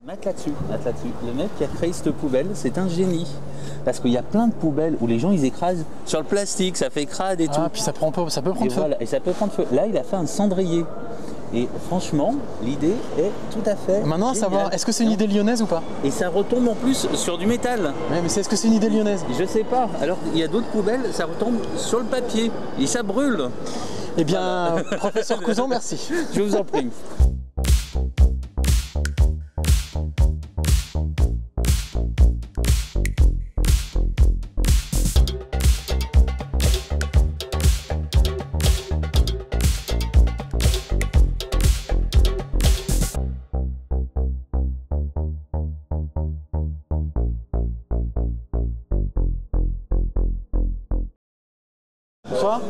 Mettre là-dessus. Le mec qui a créé cette poubelle, c'est un génie. Parce qu'il y a plein de poubelles où les gens ils écrasent sur le plastique, ça fait crade et tout. Puis ça peut prendre feu. Voilà, et ça peut prendre feu. Là, il a fait un cendrier. Et franchement, l'idée est tout à fait. Maintenant, à savoir, est-ce que c'est une idée lyonnaise ou pas? Et ça retombe en plus sur du métal. Ouais, mais est-ce que c'est une idée lyonnaise? Je sais pas. Alors, il y a d'autres poubelles, ça retombe sur le papier. Et ça brûle. Eh bien, voilà. Professeur Couson, merci. Je vous en prie. Bonsoir.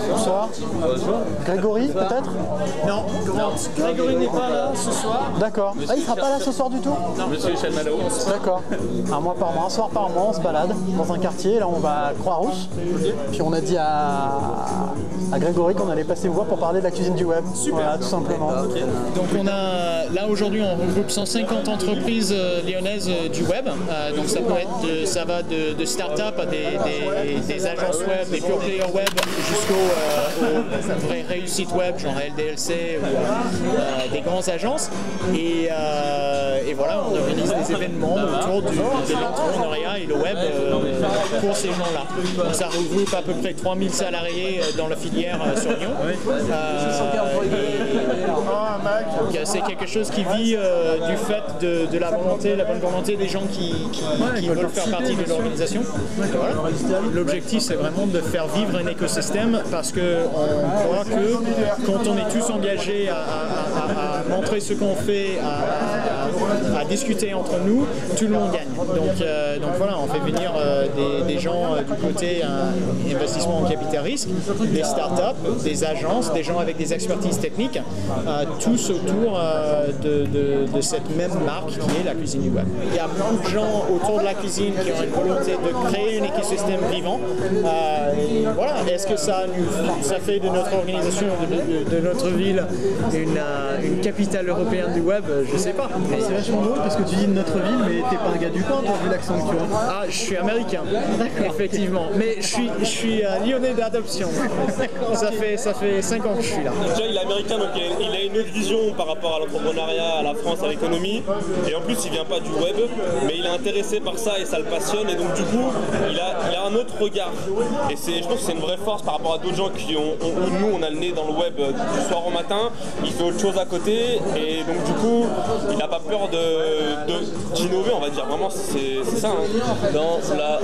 Bonsoir. Bonjour. Grégory, peut-être? Non, Grégory n'est pas là ce soir. D'accord. Ah, il sera pas là ce soir du tout? Non. Monsieur Chalmalo. D'accord. Un soir par mois, on se balade dans un quartier. Là, on va à Croix-Rousse. Puis on a dit à Grégory qu'on allait passer vous voir pour parler de la cuisine du web. Super. Voilà, tout simplement. Donc on a, là aujourd'hui on regroupe 150 entreprises lyonnaises du web. Donc ça peut être ça va de start-up à des agences web, des pure players web jusqu'aux vraies réussites web genre LDLC ou des grandes agences. Et voilà, on organise des événements autour de l'entrepreneuriat et le web pour ces gens-là. Donc ça regroupe à peu près 3000 salariés dans la filière sur Lyon. Donc c'est quelque chose qui vit du fait de la bonne volonté des gens qui veulent faire partie de l'organisation. Voilà. L'objectif c'est vraiment de faire vivre un écosystème parce qu'on croit que quand on est tous engagés à montrer ce qu'on fait, à discuter entre nous, tout le monde gagne. Donc voilà, on fait venir des gens du côté investissement en capital risque, des startups, des agences, des gens avec des expertises techniques, tous autour de cette même marque qui est la cuisine du web. Il y a plein de gens autour de la cuisine qui ont une volonté de créer un écosystème vivant. Voilà, est-ce que ça fait de notre organisation, de notre ville, une capitale européenne du web? Je sais pas. C'est vachement drôle parce que tu dis de notre ville, mais t'es pas un gars du coin, toi, vu l'accent que tu as. Ah, je suis américain, effectivement. Mais je suis lyonnais d'adoption. Ça fait 5 ans que je suis là. Déjà, il est américain, donc il a une autre vision par rapport à l'entrepreneuriat, à la France, à l'économie. Et en plus, il vient pas du web, mais il est intéressé par ça et ça le passionne. Et donc, du coup, il a un autre regard. Et je pense que c'est une vraie force par rapport à d'autres gens qui nous, on a le nez dans le web du soir au matin. Il fait autre chose à côté. Et donc, du coup, il n'a pas peur d'innover, on va dire. Vraiment, c'est ça. Hein. Dans la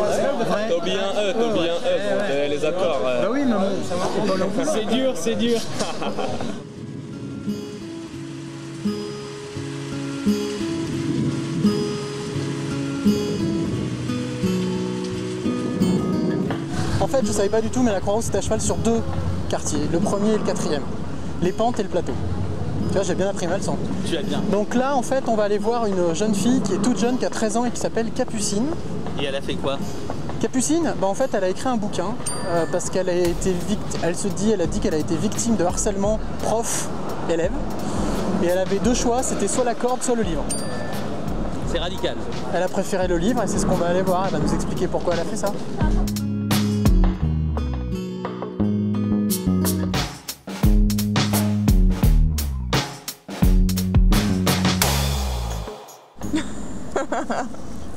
Toby 1E, les accords. Bah oui, mais bon, c'est dur. En fait, je savais pas du tout, mais la Croix-Rousse est à cheval sur 2 quartiers, le premier et le 4e, les Pentes et le Plateau. Tu vois, j'ai bien appris ma leçon. Tu as bien. Donc là, en fait, on va aller voir une jeune fille qui est toute jeune, qui a 13 ans et qui s'appelle Capucine. Et elle a fait quoi? Capucine, en fait, elle a écrit un bouquin parce qu'elle a été elle a dit qu'elle a été victime de harcèlement prof-élève. Et elle avait 2 choix, c'était soit la corde, soit le livre. C'est radical. Elle a préféré le livre et c'est ce qu'on va aller voir. Elle va nous expliquer pourquoi elle a fait ça.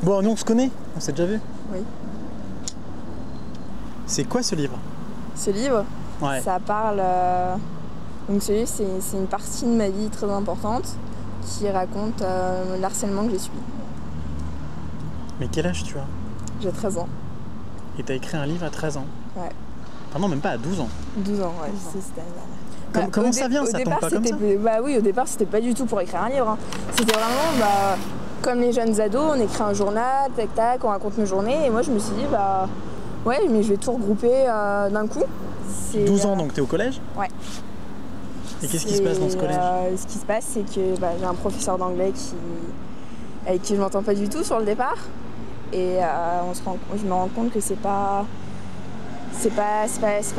Bon, nous on se connaît, on s'est déjà vu. Oui. C'est quoi ce livre? Ce livre, Ouais. ça parle... Donc celui, c'est une partie de ma vie très importante qui raconte l'harcèlement que j'ai subi. Mais quel âge tu as? J'ai 13 ans. Et t'as écrit un livre à 13 ans? Ouais. Pardon, même pas à 12 ans. 12 ans, ouais. C'était Comment ça vient? Ça tombe pas comme ça? Bah oui, au départ, c'était pas du tout pour écrire un livre. Hein. C'était vraiment... comme les jeunes ados, on écrit un journal, tac tac, on raconte nos journées. Et moi, je me suis dit, ouais, mais je vais tout regrouper d'un coup. 12 ans, donc t'es au collège? Ouais. Et qu'est-ce qui se passe dans ce collège? Ce qui se passe, c'est que j'ai un professeur d'anglais avec qui je m'entends pas du tout sur le départ. Et je me rends compte que c'est pas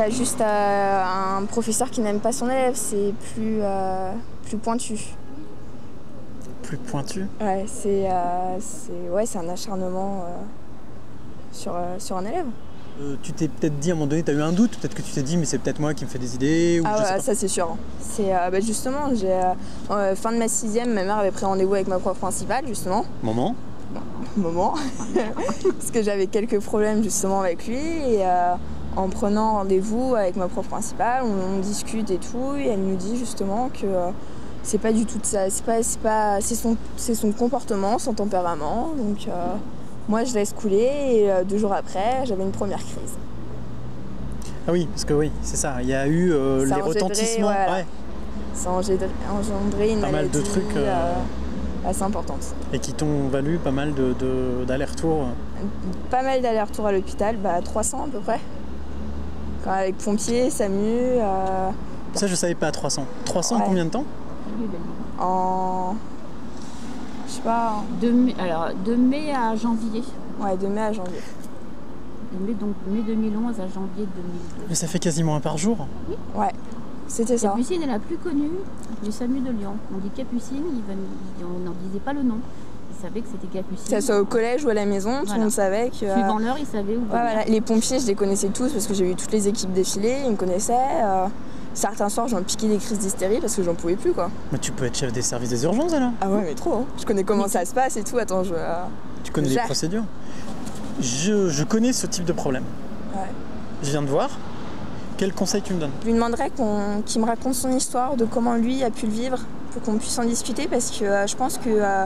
juste un professeur qui n'aime pas son élève, c'est plus pointu. plus pointu. Ouais, c'est un acharnement sur un élève. Tu t'es peut-être dit à un moment donné, tu as eu un doute, peut-être que tu t'es dit mais c'est peut-être moi qui me fais des idées ou Ah je sais ouais, pas. ça c'est sûr. C'est justement, fin de ma 6e, ma mère avait pris rendez-vous avec ma prof principale justement. Moment. Parce que j'avais quelques problèmes justement avec lui et en prenant rendez-vous avec ma prof principale, on discute et tout et elle nous dit justement que c'est pas du tout de ça, c'est son comportement, son tempérament, donc moi je laisse couler et 2 jours après j'avais une première crise. Ah oui, parce que oui, c'est ça, il y a eu les retentissements. Voilà. Ouais. Ça a engendré une pas mal de maladie trucs assez importante. et qui t'ont valu pas mal d'allers-retours. Pas mal d'allers-retours à l'hôpital, 300 à peu près. Avec pompiers, SAMU. Ça je savais pas, 300. 300 en Ouais. combien de temps? En. Je sais pas. De mai à janvier. Ouais, de mai à janvier. Donc mai 2011 à janvier 2012. Mais ça fait quasiment un par jour. Ouais, c'était ça. Capucine est la plus connue du SAMU de Lyon. On dit Capucine, on n'en disait pas le nom. Ils savaient que c'était Capucine. Que ça soit au collège ou à la maison, tout le monde savait que. Suivant l'heure, ils savaient où venir. Voilà. Les pompiers, je les connaissais tous parce que j'ai vu toutes les équipes défiler, ils me connaissaient. Certains soirs, j'en piquais des crises d'hystérie parce que j'en pouvais plus, quoi. Mais tu peux être chef des services des urgences alors. Ah ouais, mais trop. Hein. Je connais comment ça se passe et tout. Attends, Tu connais les Gère. procédures. Je connais ce type de problème. Ouais. Je viens de voir. Quel conseil tu me donnes? Je lui demanderais qu'il me raconte son histoire, de comment lui a pu le vivre, pour qu'on puisse en discuter, parce que je pense que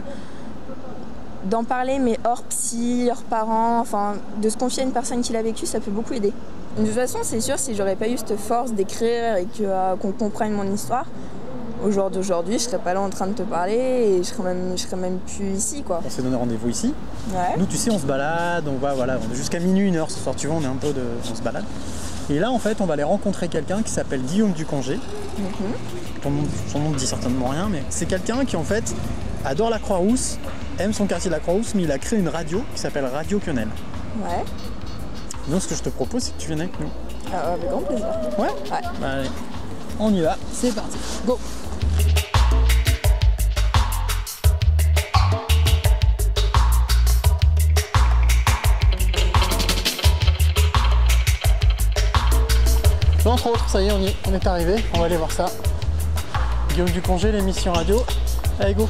d'en parler, mais hors psy, hors parents, enfin, de se confier à une personne qui l'a vécu, ça peut beaucoup aider. De toute façon, c'est sûr, si j'aurais pas eu cette force d'écrire et qu'on comprenne mon histoire, au jour d'aujourd'hui, je serais pas là en train de te parler et je serais même plus ici, quoi. On s'est donné rendez-vous ici. Ouais. Nous, tu sais, on se balade, on va jusqu'à minuit, 1h ce soir, tu vois, on se balade. Et là, en fait, on va aller rencontrer quelqu'un qui s'appelle Guillaume Ducongé. Son nom ne dit certainement rien, mais c'est quelqu'un qui, en fait, adore la Croix-Rousse, aime son quartier de la Croix-Rousse, mais il a créé une radio qui s'appelle Radio Quenelle. Ouais. Donc, ce que je te propose, c'est que tu viennes avec nous. Avec grand plaisir. Ouais? Ouais. Bah, allez, on y va. C'est parti. Go. Entre autres, ça y est, on est arrivé. On va aller voir ça. Guillaume Ducongé, l'émission radio. Allez, go!